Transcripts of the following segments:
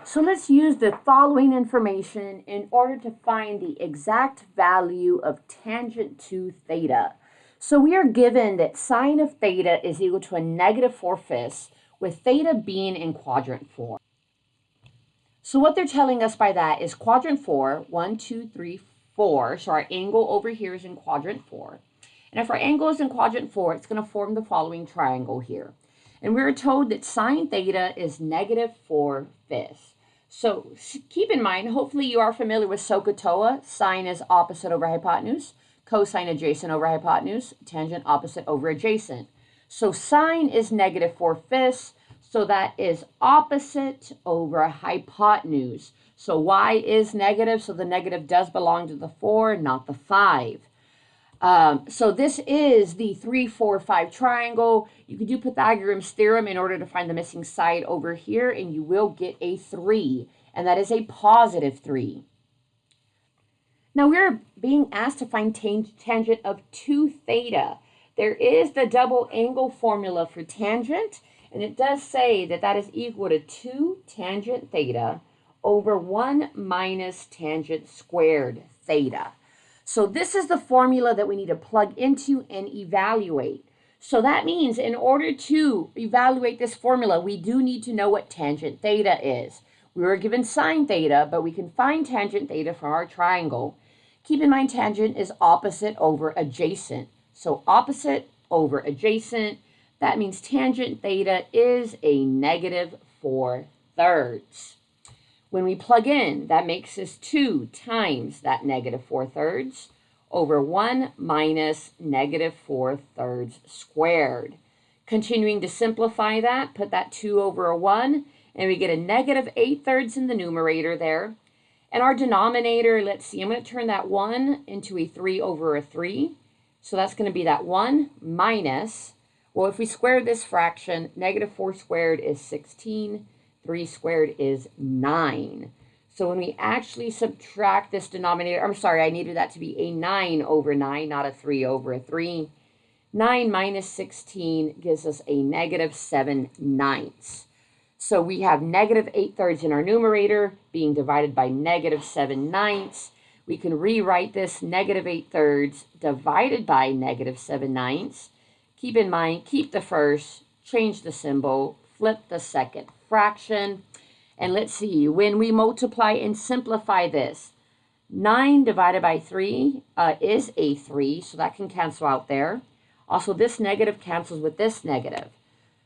So let's use the following information in order to find the exact value of tangent to theta. So we are given that sine of theta is equal to a negative 4/5, with theta being in quadrant 4. So what they're telling us by that is quadrant 4, 1, 2, 3, 4. So our angle over here is in quadrant 4. And if our angle is in quadrant 4, it's going to form the following triangle here. And we were told that sine theta is negative 4/5. So keep in mind, hopefully you are familiar with SOHCAHTOA. Sine is opposite over hypotenuse, cosine adjacent over hypotenuse, tangent opposite over adjacent. So sine is negative 4/5, so that is opposite over hypotenuse. So y is negative, so the negative does belong to the 4, not the 5. So this is the 3, 4, 5 triangle. You could do Pythagorean's theorem in order to find the missing side over here, and you will get a 3, and that is a positive 3. Now we're being asked to find tangent of 2 theta. There is the double angle formula for tangent, and it does say that that is equal to 2 tangent theta over 1 minus tangent squared theta. So this is the formula that we need to plug into and evaluate. So that means in order to evaluate this formula, we do need to know what tangent theta is. We were given sine theta, but we can find tangent theta from our triangle. Keep in mind tangent is opposite over adjacent. So opposite over adjacent, that means tangent theta is a negative 4/3. When we plug in, that makes us 2 times that negative 4/3 over 1 minus negative 4/3 squared. Continuing to simplify that, put that 2 over a 1, and we get a negative 8/3 in the numerator there. And our denominator, let's see, I'm going to turn that 1 into a 3 over a 3. So that's going to be that 1 minus, well, if we square this fraction, negative 4 squared is 16. 3 squared is 9. So when we actually subtract this denominator, I'm sorry, I needed that to be a 9 over 9, not a 3 over a 3. 9 minus 16 gives us a negative 7/9. So we have negative 8/3 in our numerator being divided by negative 7/9. We can rewrite this negative 8/3 divided by negative 7/9. Keep in mind, keep the first, change the symbol, flip the second fraction. And let's see, when we multiply and simplify this, 9 divided by 3 is a 3, so that can cancel out there. Also, this negative cancels with this negative.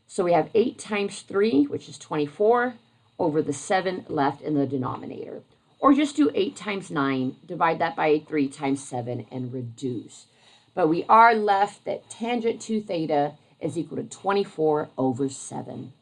So we have 8 times 3, which is 24, over the 7 left in the denominator. Or just do 8 times 9, divide that by 3 times 7, and reduce. But we are left that tangent to theta is equal to 24 over 7.